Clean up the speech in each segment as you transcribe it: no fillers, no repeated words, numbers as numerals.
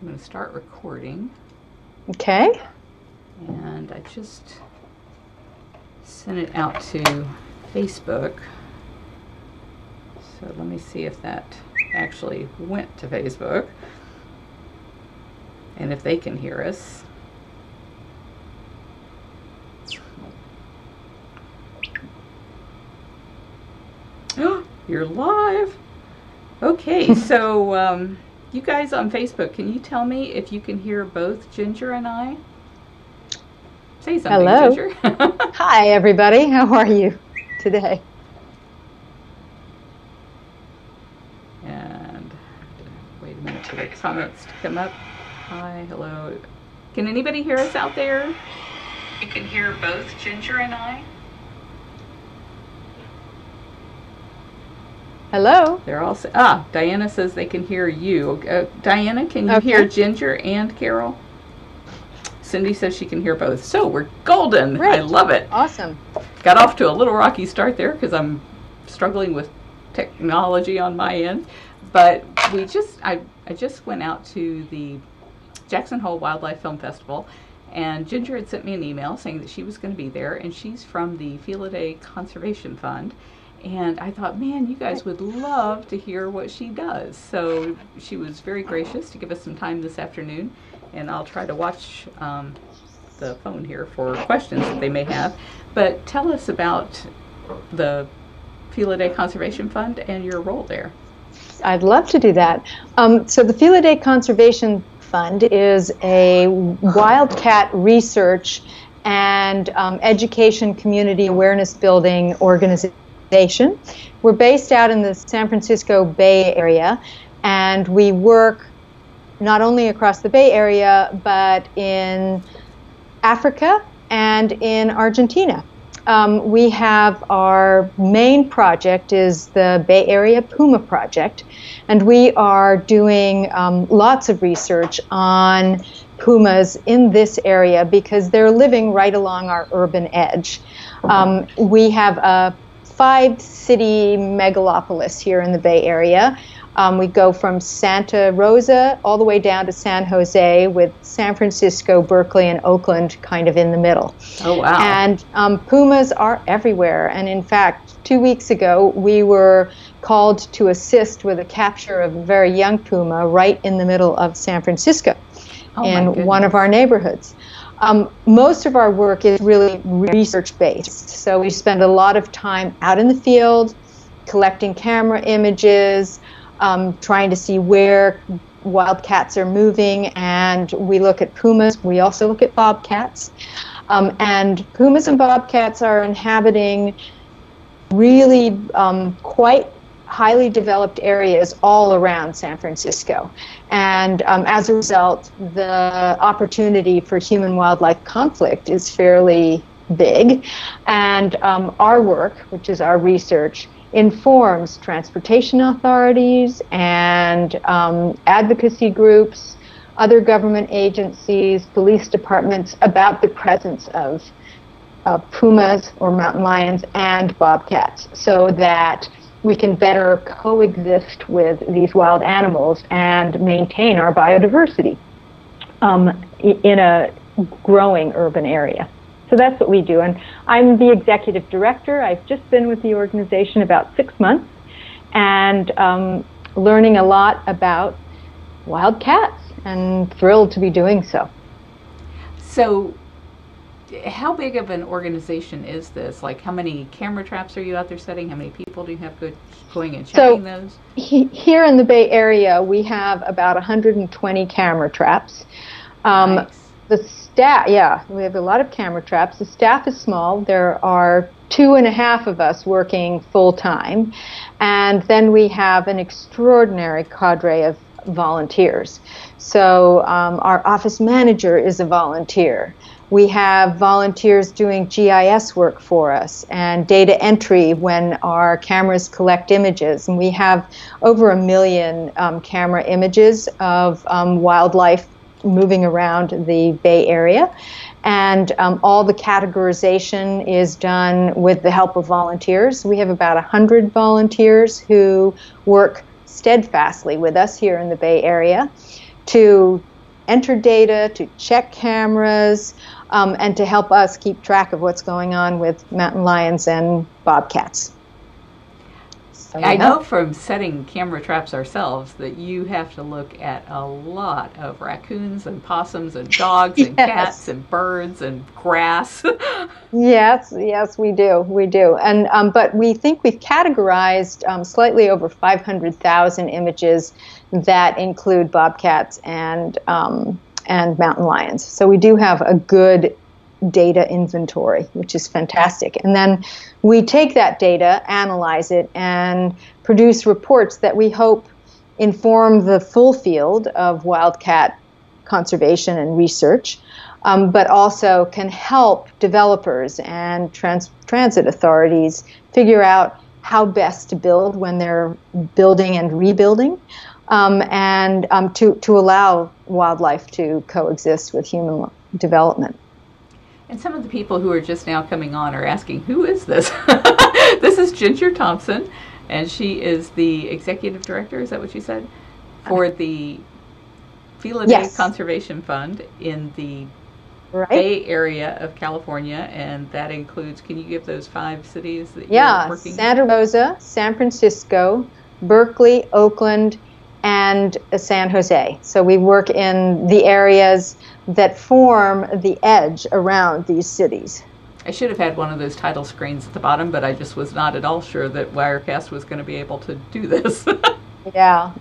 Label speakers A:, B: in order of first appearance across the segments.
A: I'm going to start recording.
B: Okay.
A: And I just sent it out to Facebook. So let me see if that actually went to Facebook and if they can hear us. You're live. Okay, so you guys on Facebook, can you tell me if you can hear both Ginger and I? Say something,
B: Hello.
A: Ginger.
B: Hi, everybody. How are you today?
A: And wait a minute for the comments to come up. Hi, hello. Can anybody hear us out there? You can hear both Ginger and I?
B: Hello.
A: They're all Diana says they can hear you. Diana, can you hear Ginger and Carol? Cindy says she can hear both. So we're golden.
B: Great.
A: I love it.
B: Awesome.
A: Got off to a little rocky start there because I'm struggling with technology on my end. But I just went out to the Jackson Hole Wildlife Film Festival, and Ginger had sent me an email saying that she was going to be there, and she's from the Felidae Conservation Fund. And I thought, man, you guys would love to hear what she does. So she was very gracious to give us some time this afternoon, and I'll try to watch the phone here for questions that they may have. But tell us about the Felidae Conservation Fund and your role there.
B: I'd love to do that. So the Felidae Conservation Fund is a wildcat research and education community awareness building organization. We're based out in the San Francisco Bay Area, and we work not only across the Bay Area, but in Africa and in Argentina. We have our main project is the Bay Area Puma project, and we are doing lots of research on pumas in this area because they're living right along our urban edge. We have a 5-city megalopolis here in the Bay Area. We go from Santa Rosa all the way down to San Jose, with San Francisco, Berkeley, and Oakland kind of in the middle.
A: Oh, wow.
B: And pumas are everywhere. And in fact, 2 weeks ago, we were called to assist with a capture of a very young puma right in the middle of San Francisco in one of our neighborhoods. Most of our work is really research-based, so we spend a lot of time out in the field, collecting camera images, trying to see where wildcats are moving, and we look at pumas. We also look at bobcats, and pumas and bobcats are inhabiting really quite highly developed areas all around San Francisco. And as a result, the opportunity for human-wildlife conflict is fairly big. And our work, which is our research, informs transportation authorities and advocacy groups, other government agencies, police departments about the presence of pumas or mountain lions and bobcats, so that we can better coexist with these wild animals and maintain our biodiversity in a growing urban area. So that's what we do. And I'm the executive director. I've just been with the organization about 6 months and learning a lot about wildcats, and thrilled to be doing so.
A: So how big of an organization is this? Like, how many camera traps are you out there setting? How many people do you have going and checking those?
B: Here in the Bay Area, we have about 120 camera traps.
A: Nice.
B: The staff, we have a lot of camera traps. The staff is small. There are 2.5 of us working full-time. And then we have an extraordinary cadre of volunteers. So our office manager is a volunteer. We have volunteers doing GIS work for us and data entry when our cameras collect images. And we have over 1 million camera images of wildlife moving around the Bay Area. And all the categorization is done with the help of volunteers. We have about 100 volunteers who work steadfastly with us here in the Bay Area to enter data, to check cameras, and to help us keep track of what's going on with mountain lions and bobcats. So,
A: I know from setting camera traps ourselves that you have to look at a lot of raccoons and possums and dogs and cats and birds and grass.
B: Yes, we do. And but we think we've categorized slightly over 500,000 images that include bobcats and mountain lions. So we do have a good data inventory, which is fantastic. And then we take that data, analyze it, and produce reports that we hope inform the full field of wildcat conservation and research, but also can help developers and transit authorities figure out how best to build when they're building and rebuilding, and to allow wildlife to coexist with human development.
A: And some of the people who are just now coming on are asking, who is this? This is Ginger Thomson, and she is the executive director, is that what you said? For the Felidae Conservation Fund in the Bay Area of California, and that includes, can you give those 5 cities that you're working in?
B: Santa Rosa, San Francisco, Berkeley, Oakland, and San Jose. So we work in the areas that form the edge around these cities.
A: I should have had one of those title screens at the bottom, but I just was not at all sure that Wirecast was going to be able to do this.
B: Yeah.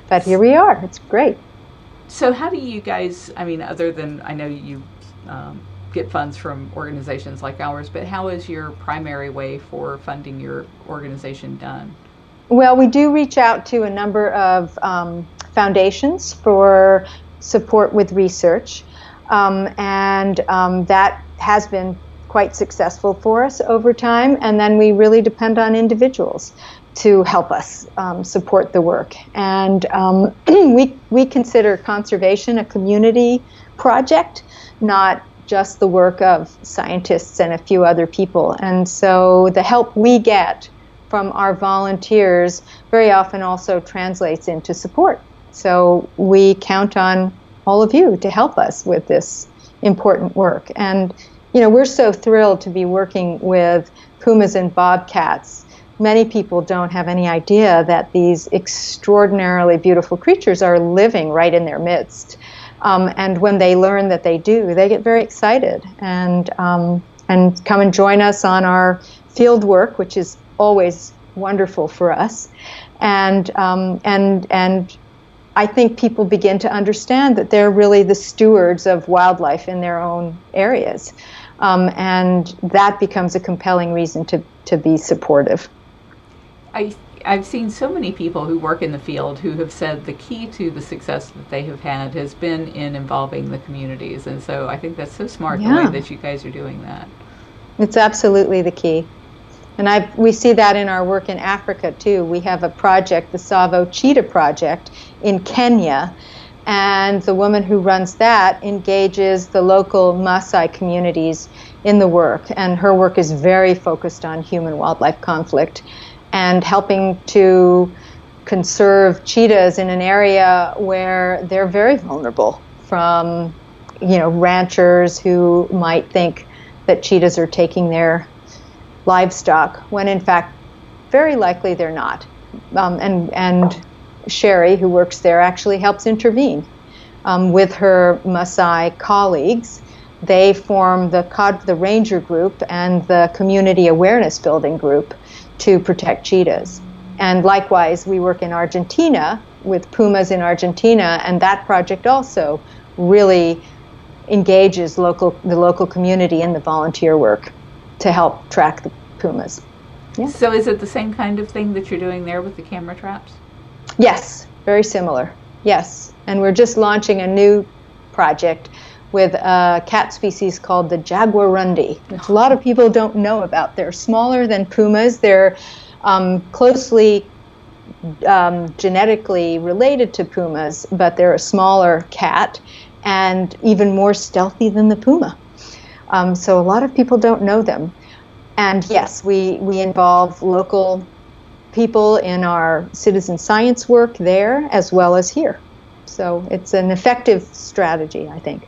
B: But here we are. It's great.
A: So how do you guys, I mean, other than, I know you get funds from organizations like ours, but how is your primary way for funding your organization done?
B: Well, we do reach out to a number of foundations for support with research, and that has been quite successful for us over time, and then we really depend on individuals to help us support the work. And we consider conservation a community project, not just the work of scientists and a few other people. And so the help we get from our volunteers very often also translates into support. So we count on all of you to help us with this important work. And, you know, we're so thrilled to be working with pumas and bobcats. Many people don't have any idea that these extraordinarily beautiful creatures are living right in their midst. And when they learn that they do, they get very excited and come and join us on our field work, which is always wonderful for us. And I think people begin to understand that they're really the stewards of wildlife in their own areas. And that becomes a compelling reason to be supportive.
A: I've seen so many people who work in the field who have said the key to the success that they have had has been in involving the communities. And so I think that's so smart, the way that you guys are doing that. It's
B: absolutely the key. And we see that in our work in Africa, too. We have a project, the Tsavo Cheetah Project in Kenya, and the woman who runs that engages the local Maasai communities in the work, and her work is very focused on human-wildlife conflict and helping to conserve cheetahs in an area where they're very vulnerable from, ranchers who might think that cheetahs are taking their livestock, when in fact, very likely they're not. And Sherry, who works there, actually helps intervene with her Maasai colleagues. They form the ranger group and the community awareness building group to protect cheetahs. And likewise, we work in Argentina with pumas in Argentina, and that project also really engages the local community in the volunteer work to help track the pumas. Yeah.
A: So is it the same kind of thing that you're doing there with the camera traps?
B: Yes, very similar. Yes, and we're just launching a new project with a cat species called the jaguarundi, which a lot of people don't know about. They're smaller than pumas. They're closely genetically related to pumas, but they're a smaller cat and even more stealthy than the puma. So a lot of people don't know them. And yes, we involve local people in our citizen science work there as well as here. So it's an effective strategy, I think.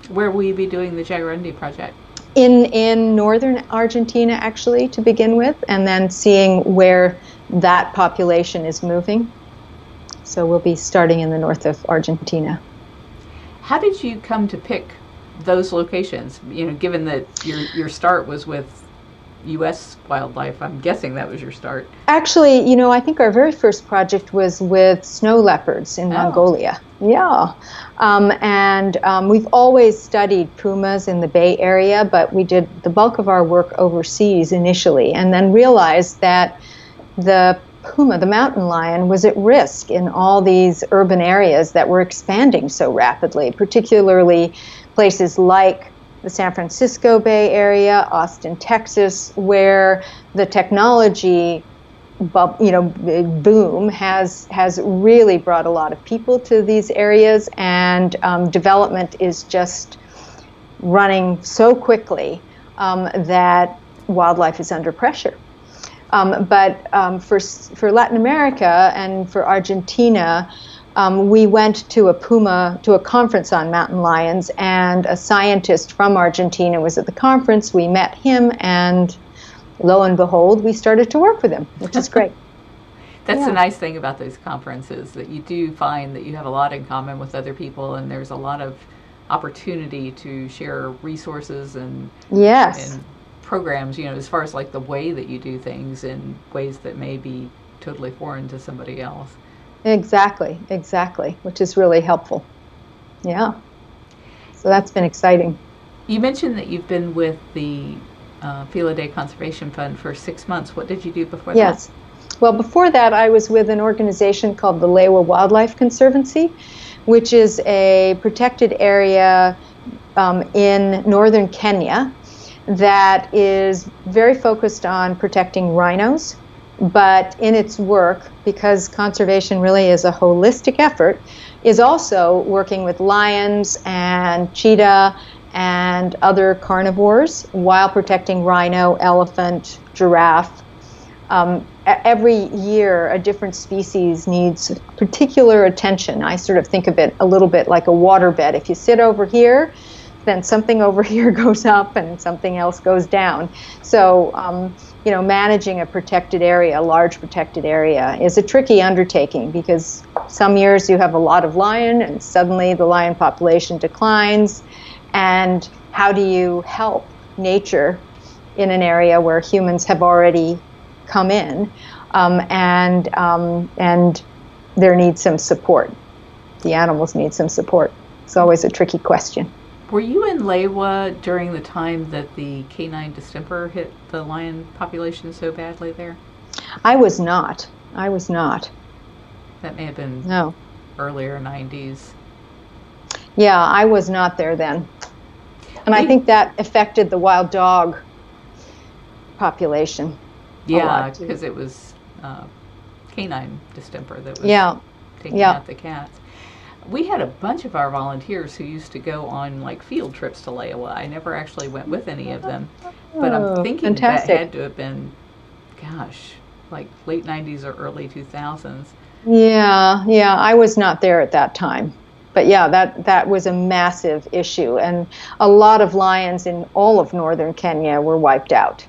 A: Where will you be doing the jaguarundi project?
B: In northern Argentina, actually, to begin with, and then seeing where that population is moving. So we'll be starting in the north of Argentina.
A: How did you come to pick those locations? You know, given that your start was with U.S. wildlife, I'm guessing that was your start.
B: Actually, you know, I think our very first project was with snow leopards in Mongolia. Yeah. We've always studied pumas in the Bay Area, but we did the bulk of our work overseas initially, and then realized that the puma, the mountain lion, was at risk in all these urban areas that were expanding so rapidly, particularly places like the San Francisco Bay Area, Austin, Texas, where the technology boom has really brought a lot of people to these areas, and development is just running so quickly that wildlife is under pressure. But for Latin America and for Argentina, we went to a conference on mountain lions, and a scientist from Argentina was at the conference. We met him, and lo and behold, we started to work with him, which is great.
A: That's the nice thing about those conferences, that you do find that you have a lot in common with other people, and there's a lot of opportunity to share resources and programs, you know, as far as like the way that you do things in ways that may be totally foreign to somebody else.
B: Exactly, which is really helpful. Yeah. So that's been exciting.
A: You mentioned that you've been with the Felidae Conservation Fund for 6 months. What did you do before that?
B: Yes. Well, before that, I was with an organization called the Lewa Wildlife Conservancy, which is a protected area in northern Kenya that is very focused on protecting rhinos. But in its work, because conservation really is a holistic effort, is also working with lions and cheetah and other carnivores while protecting rhino, elephant, giraffe. Every year, a different species needs particular attention. I sort of think of it a little bit like a waterbed. If you sit over here, then something over here goes up and something else goes down. So, managing a protected area, a large protected area, is a tricky undertaking, because some years you have a lot of lion and suddenly the lion population declines. And how do you help nature in an area where humans have already come in, and there needs some support. The animals need some support. It's always a tricky question.
A: Were you in Lewa during the time that the canine distemper hit the lion population so badly there?
B: I was not.
A: That may have been earlier 90s.
B: Yeah, I was not there then. And I think that affected the wild dog population.
A: Yeah, because it was canine distemper that was taking out the cats. We had a bunch of our volunteers who used to go on like field trips to Lewa. I never actually went with any of them, but I'm thinking that had to have been, like late 90s or early 2000s.
B: Yeah, I was not there at that time. But yeah, that was a massive issue, and a lot of lions in all of northern Kenya were wiped out.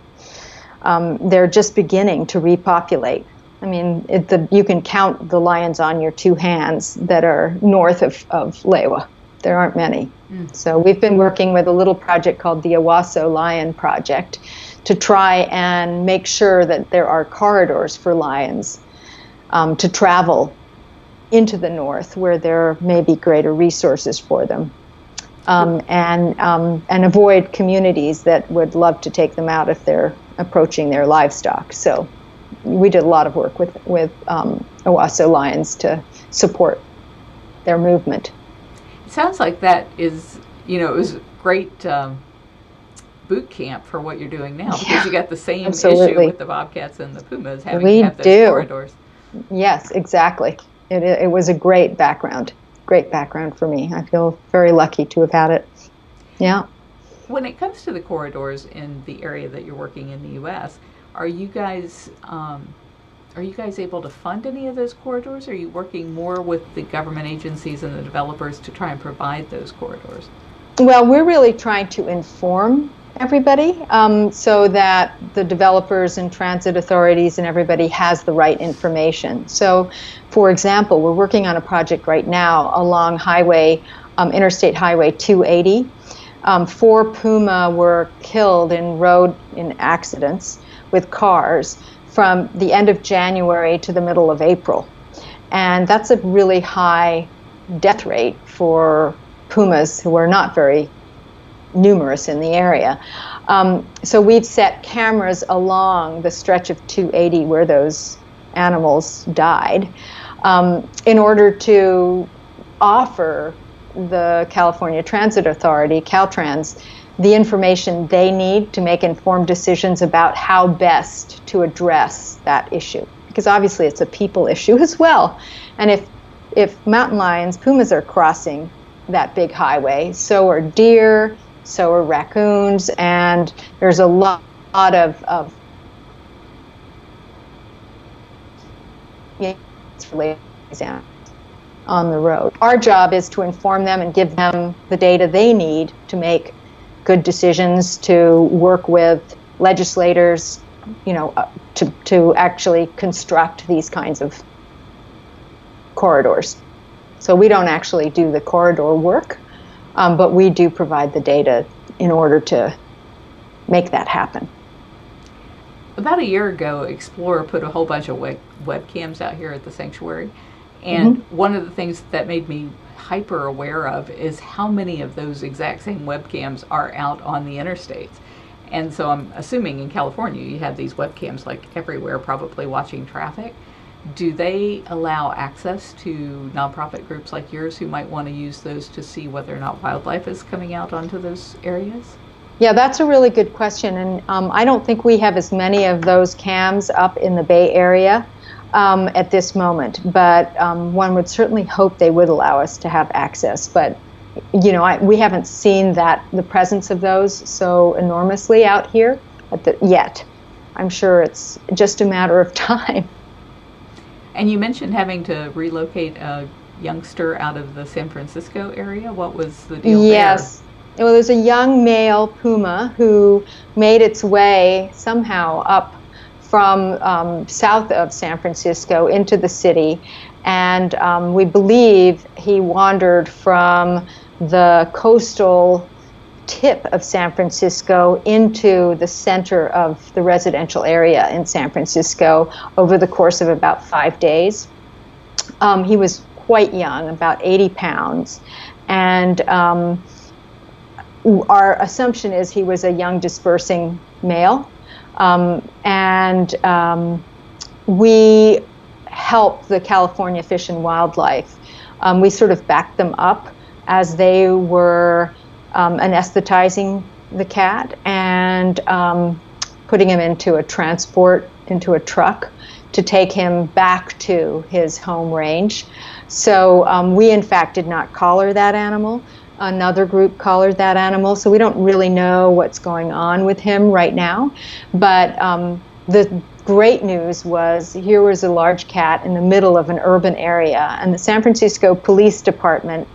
B: They're just beginning to repopulate. I mean, you can count the lions on your two hands that are north of Lewa. There aren't many. So we've been working with a little project called the Owasso Lion Project to try and make sure that there are corridors for lions to travel into the north, where there may be greater resources for them, and avoid communities that would love to take them out if they're approaching their livestock. So we did a lot of work with Owasso lions to support their movement.
A: It sounds like that is, it was great boot camp for what you're doing now, because you got the same issue with the bobcats and the pumas having to have those corridors.
B: Yes, exactly. It was a great background for me. I feel very lucky to have had it. Yeah.
A: When it comes to the corridors in the area that you're working in the U.S., are you guys, are are you guys able to fund any of those corridors? Or are you working more with the government agencies and the developers to try and provide those corridors?
B: Well, we're really trying to inform everybody so that the developers and transit authorities and everybody has the right information. So, for example, we're working on a project right now along Interstate Highway 280. 4 Puma were killed in accidents with cars from the end of January to the middle of April. And that's a really high death rate for pumas who are not very numerous in the area. So we've set cameras along the stretch of 280 where those animals died in order to offer the California Transit Authority, Caltrans, the information they need to make informed decisions about how best to address that issue. Because obviously it's a people issue as well. And if mountain lions, pumas are crossing that big highway, so are deer, so are raccoons, and there's a lot of on the road. Our job is to inform them and give them the data they need to make good decisions, to work with legislators, to actually construct these kinds of corridors. So we don't actually do the corridor work, but we do provide the data in order to make that happen.
A: About a year ago, Explorer put a whole bunch of webcams out here at the sanctuary. And one of the things that made me hyper aware of is how many of those exact same webcams are out on the interstates. And so I'm assuming in California you have these webcams like everywhere, probably watching traffic. Do they allow access to nonprofit groups like yours who might want to use those to see whether or not wildlife is coming out onto those areas?
B: Yeah, that's a really good question. And I don't think we have as many of those cams up in the Bay Area at this moment. But one would certainly hope they would allow us to have access. But, we haven't seen the presence of those so enormously out here yet. I'm sure it's just a matter of time.
A: And you mentioned having to relocate a youngster out of the San Francisco area. What was the deal there?
B: Yes. Well, there's a young male puma who made its way somehow up from south of San Francisco into the city. And we believe he wandered from the coastal tip of San Francisco into the center of the residential area in San Francisco over the course of about 5 days. He was quite young, about 80 pounds, and our assumption is he was a young dispersing male, and we helped the California Fish and Wildlife. We sort of backed them up as they were anesthetizing the cat and putting him into a truck to take him back to his home range. So we, in fact, did not collar that animal. Another group collared that animal, so we don't really know what's going on with him right now. But the great news was here was a large cat in the middle of an urban area, and the San Francisco Police Department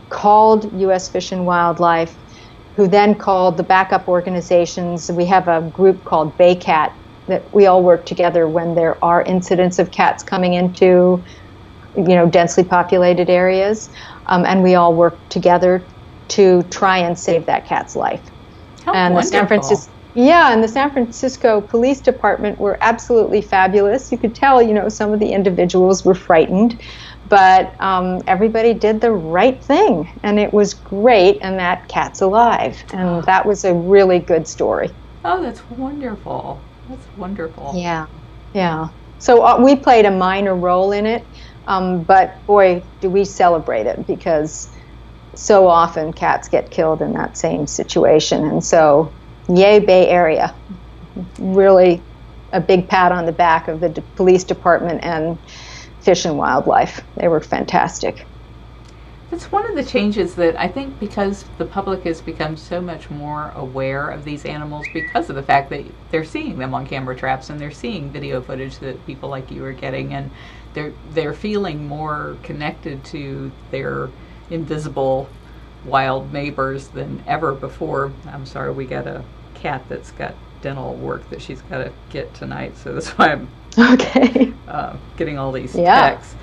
B: called U.S. Fish and Wildlife, who then called the backup organizations. We have a group called BayCat that we all work together when there are incidents of cats coming into, densely populated areas, and we all work together to try and save that cat's life.
A: How
B: and
A: wonderful.
B: And the San Francisco Police Department were absolutely fabulous. You could tell, some of the individuals were frightened, but everybody did the right thing, and it was great, and that cat's alive, and that was a really good story.
A: Oh, that's wonderful. That's wonderful.
B: Yeah. So we played a minor role in it, but boy, do we celebrate it, because so often cats get killed in that same situation, and so yay, Bay Area. Really a big pat on the back of the police department and Fish and Wildlife. They were fantastic.
A: It's one of the changes that I think, because the public has become so much more aware of these animals because of the fact that they're seeing them on camera traps and they're seeing video footage that people like you are getting, and they're feeling more connected to their invisible wild neighbors than ever before. I'm sorry, we got a cat that's got dental work that she's got to get tonight, so that's why I'm
B: okay.
A: Getting all these texts.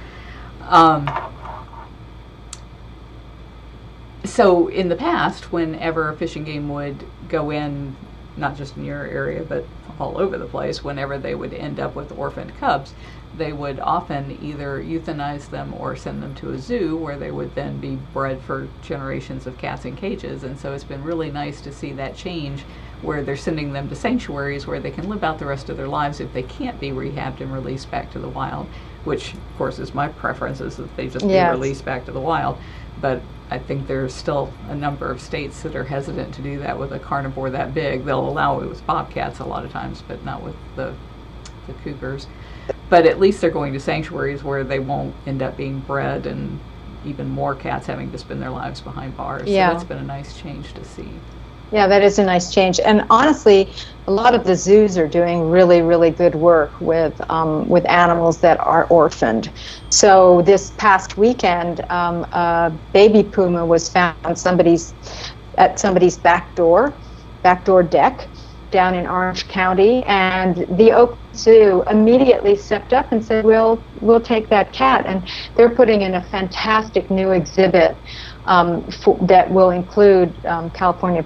A: So in the past, whenever Fish and Game would go in, not just in your area, but all over the place, whenever they would end up with orphaned cubs, they would often either euthanize them or send them to a zoo where they would then be bred for generations of cats in cages. And so it's been really nice to see that change, where they're sending them to sanctuaries where they can live out the rest of their lives if they can't be rehabbed and released back to the wild, which of course is my preference, is that they just be released back to the wild. But I think there's still a number of states that are hesitant to do that with a carnivore that big. They'll allow it with bobcats a lot of times, but not with the cougars. But at least they're going to sanctuaries where they won't end up being bred and even more cats having to spend their lives behind bars. So that's been a nice change to see.
B: Yeah, that is a nice change. And honestly, a lot of the zoos are doing really, really good work with animals that are orphaned. So this past weekend, a baby puma was found at somebody's back door deck down in Orange County, and the Oakland Zoo immediately stepped up and said, we'll take that cat. And they're putting in a fantastic new exhibit that will include California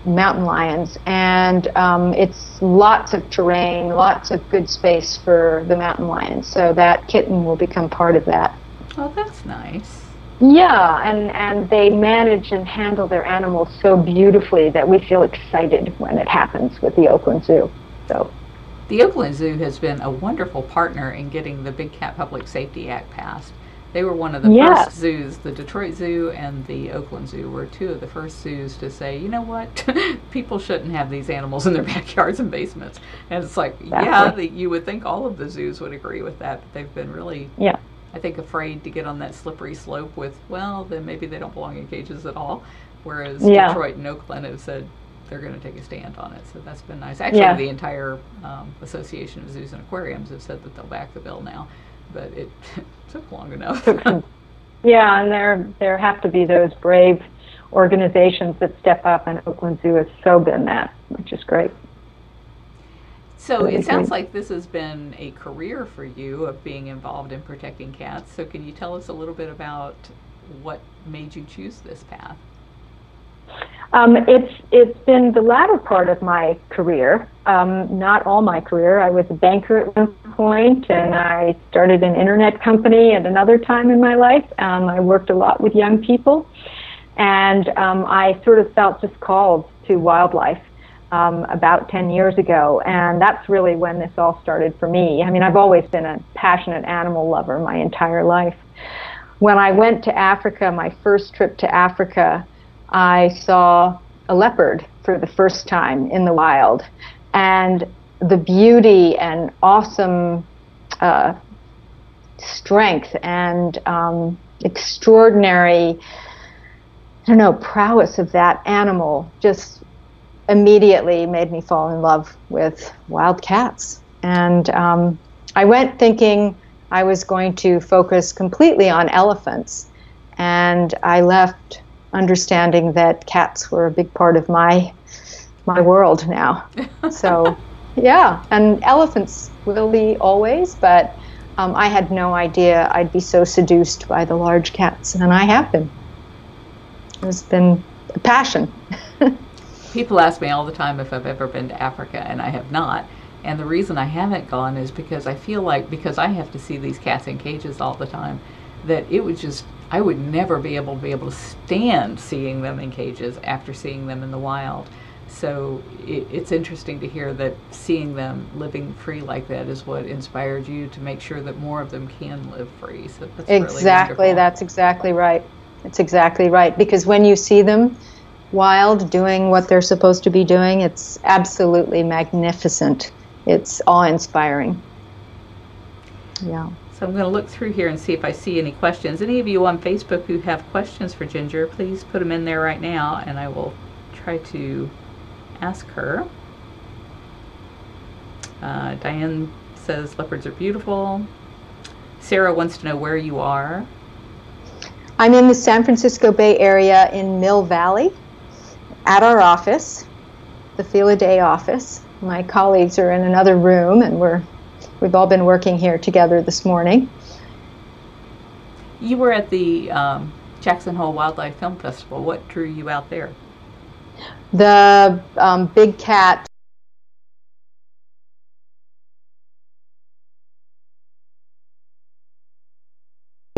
B: mountain lions, and it's lots of terrain, lots of good space for the mountain lions. So that kitten will become part of that.
A: Oh, that's nice.
B: Yeah, and they manage and handle their animals so beautifully that we feel excited when it happens with the Oakland Zoo. So
A: the Oakland Zoo has been a wonderful partner in getting the Big Cat Public Safety Act passed. They were one of the first zoos. The Detroit Zoo and the Oakland Zoo were two of the first zoos to say, you know what, people shouldn't have these animals in their backyards and basements. And it's like, you would think all of the zoos would agree with that, but they've been really, I think, afraid to get on that slippery slope with, well, then maybe they don't belong in cages at all. Whereas Detroit and Oakland have said they're going to take a stand on it. So that's been nice. Actually, the entire Association of Zoos and Aquariums have said that they'll back the bill now. But it took long enough.
B: Yeah, and there have to be those brave organizations that step up, and Oakland Zoo has so been that, which is great.
A: So it sounds like this has been a career for you of being involved in protecting cats. So can you tell us a little bit about what made you choose this path?
B: It's been the latter part of my career, not all my career. I was a banker at one point, and I started an internet company at another time in my life. I worked a lot with young people, and I sort of felt just called to wildlife about 10 years ago, and that's really when this all started for me. I mean, I've always been a passionate animal lover my entire life. When I went to Africa, my first trip to Africa, I saw a leopard for the first time in the wild, and the beauty and awesome strength and extraordinary, prowess of that animal just immediately made me fall in love with wild cats. And I went thinking I was going to focus completely on elephants, and I left understanding that cats were a big part of my world now. So, and elephants will be always, but I had no idea I'd be so seduced by the large cats, and I have been. It's been a passion.
A: People ask me all the time if I've ever been to Africa, and I have not. And the reason I haven't gone is because I feel like, because I have to see these cats in cages all the time, that I would never be able to stand seeing them in cages after seeing them in the wild. So it's interesting to hear that seeing them living free like that is what inspired you to make sure that more of them can live free. So that's
B: exactly,
A: really wonderful.
B: That's exactly right. It's exactly right. Because when you see them wild doing what they're supposed to be doing, it's absolutely magnificent. It's awe-inspiring. Yeah.
A: So I'm going to look through here and see if I see any questions. Any of you on Facebook who have questions for Ginger, please put them in there right now, and I will try to ask her. Diane says leopards are beautiful. Sarah wants to know where you are.
B: I'm in the San Francisco Bay Area in Mill Valley at our office, the Felidae office. My colleagues are in another room, and we've all been working here together this morning.
A: You were at the Jackson Hole Wildlife Film Festival. What drew you out there?
B: The big cat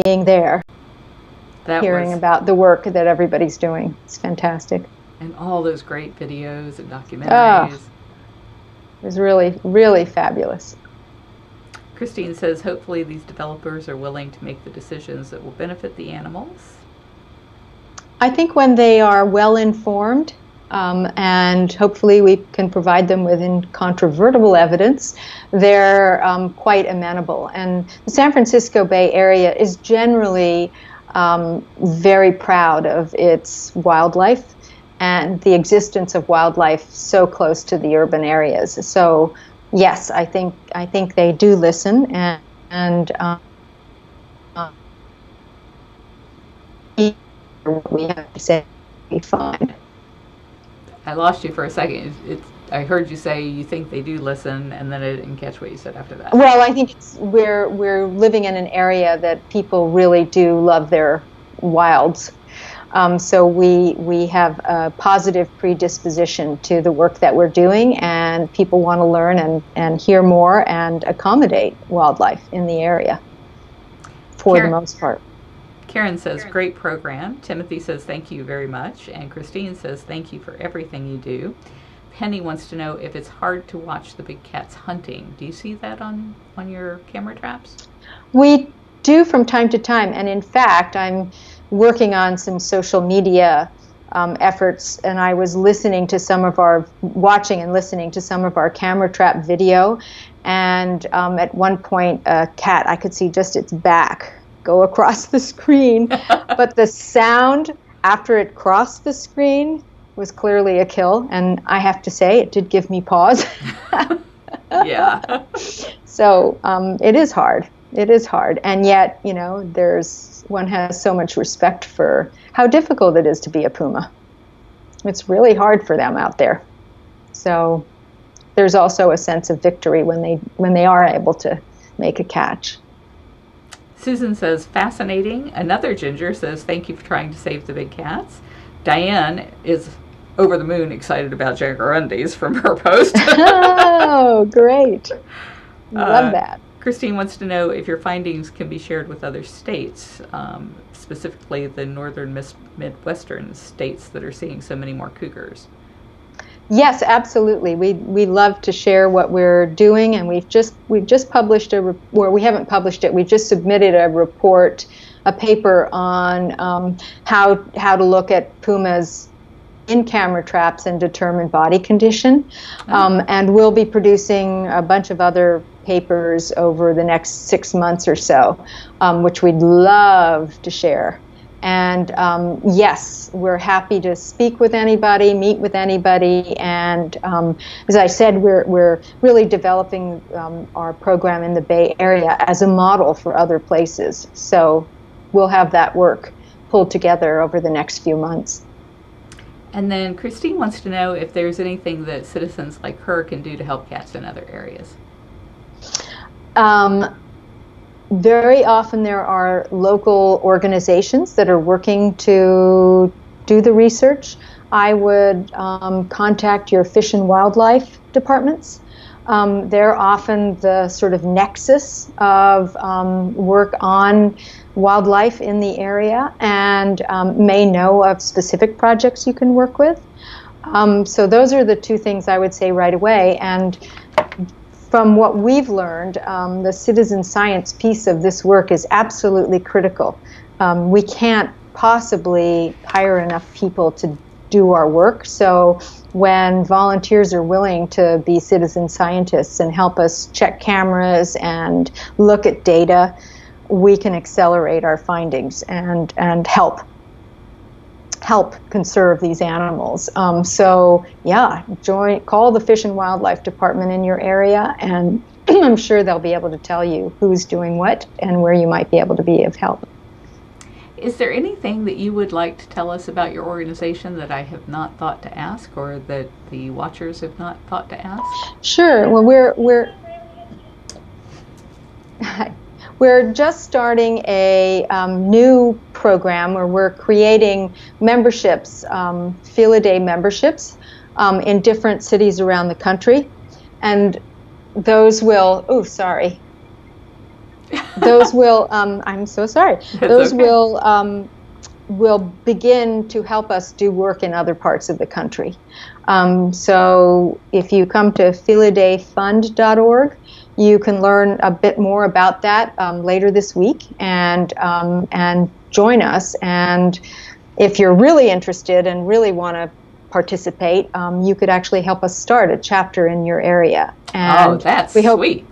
B: being there, hearing about the work that everybody's doing. It's fantastic.
A: And all those great videos and documentaries.
B: It was really, really fabulous.
A: Christine says, hopefully these developers are willing to make the decisions that will benefit the animals.
B: I think when they are well informed, and hopefully we can provide them with incontrovertible evidence, they're quite amenable. And the San Francisco Bay Area is generally very proud of its wildlife and the existence of wildlife so close to the urban areas. So yes, I think they do listen, and what we have to say we find.
A: I lost you for a second. I heard you say you think they do listen, and then I didn't catch what you said after that.
B: Well, I think we're living in an area that people really do love their wilds. So we have a positive predisposition to the work that we're doing, and people want to learn and hear more and accommodate wildlife in the area for the most part.
A: Karen says, great program. Timothy says, thank you very much. And Christine says, thank you for everything you do. Penny wants to know if it's hard to watch the big cats hunting. Do you see that on your camera traps?
B: We do from time to time. And in fact, I'm working on some social media efforts, and I was watching and listening to some of our camera trap video. And at one point, a cat, I could see just its back go across the screen, but the sound after it crossed the screen was clearly a kill, and I have to say it did give me pause.
A: Yeah.
B: So it is hard, and yet one has so much respect for how difficult it is to be a puma. It's really hard for them out there. So there's also a sense of victory when they are able to make a catch.
A: Susan says, fascinating. Another Ginger says, thank you for trying to save the big cats. Diane is over the moon excited about jaguarundis from her post.
B: Oh, great. Love that.
A: Christine wants to know if your findings can be shared with other states, specifically the northern Midwestern states that are seeing so many more cougars.
B: Yes, absolutely. We love to share what we're doing, and we've just published we haven't published it. We've just submitted a paper on how to look at pumas in camera traps and determine body condition. And we'll be producing a bunch of other papers over the next 6 months or so, which we'd love to share. And yes, we're happy to speak with anybody, meet with anybody, and as I said, we're really developing our program in the Bay Area as a model for other places. So we'll have that work pulled together over the next few months.
A: And then Christine wants to know if there's anything that citizens like her can do to help cats in other areas.
B: Very often there are local organizations that are working to do the research. I would contact your fish and wildlife departments. They're often the sort of nexus of work on wildlife in the area, and may know of specific projects you can work with. So those are the two things I would say right away. And from what we've learned, the citizen science piece of this work is absolutely critical. We can't possibly hire enough people to do our work. So when volunteers are willing to be citizen scientists and help us check cameras and look at data, we can accelerate our findings and help conserve these animals. So yeah, call the Fish and Wildlife Department in your area, and I'm sure they'll be able to tell you who's doing what and where you might be able to be of help.
A: Is there anything that you would like to tell us about your organization that I have not thought to ask, or that the watchers have not thought to ask?
B: Sure. Well, we're just starting a new program where we're creating memberships, Felidae memberships, in different cities around the country, and those will. Oh, sorry. Those will. I'm so sorry. Those okay. Will begin to help us do work in other parts of the country. So if you come to FelidaeFund.org, you can learn a bit more about that later this week and join us. And if you're really interested and really want to participate, you could actually help us start a chapter in your area. And
A: that's sweet.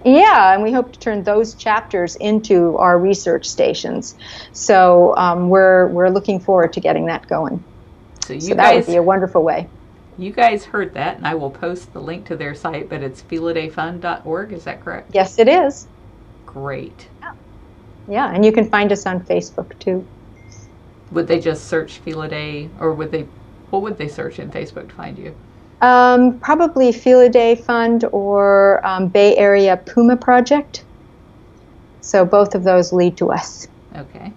B: Yeah, and we hope to turn those chapters into our research stations. So we're looking forward to getting that going. So that would be a wonderful way.
A: You guys heard that, and I will post the link to their site, but it's FelidaeFund.org, is that correct?
B: Yes, it is.
A: Great.
B: Yeah, and you can find us on Facebook, too.
A: Would they just search Felidae, or what would they search in Facebook to find you?
B: Probably Felidae Fund or Bay Area Puma Project. So both of those lead to us.
A: Okay.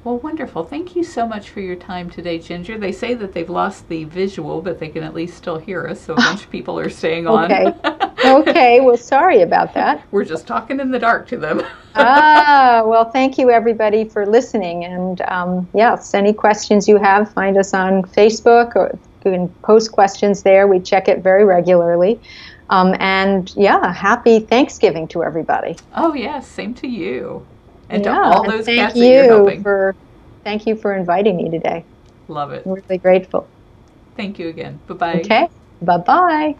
A: Well, wonderful. Thank you so much for your time today, Ginger. They say that they've lost the visual, but they can at least still hear us, so a bunch of people are staying on.
B: Okay. Okay, well, sorry about that.
A: We're just talking in the dark to them.
B: Well, thank you, everybody, for listening. And, yes, any questions you have, find us on Facebook, or you can post questions there. We check it very regularly. And, yeah, happy Thanksgiving to everybody.
A: Oh, yes, same to you. And to all those cats that you're helping.
B: Thank you for inviting me today.
A: Love it.
B: I'm really grateful.
A: Thank you again. Bye-bye.
B: Okay. Bye-bye.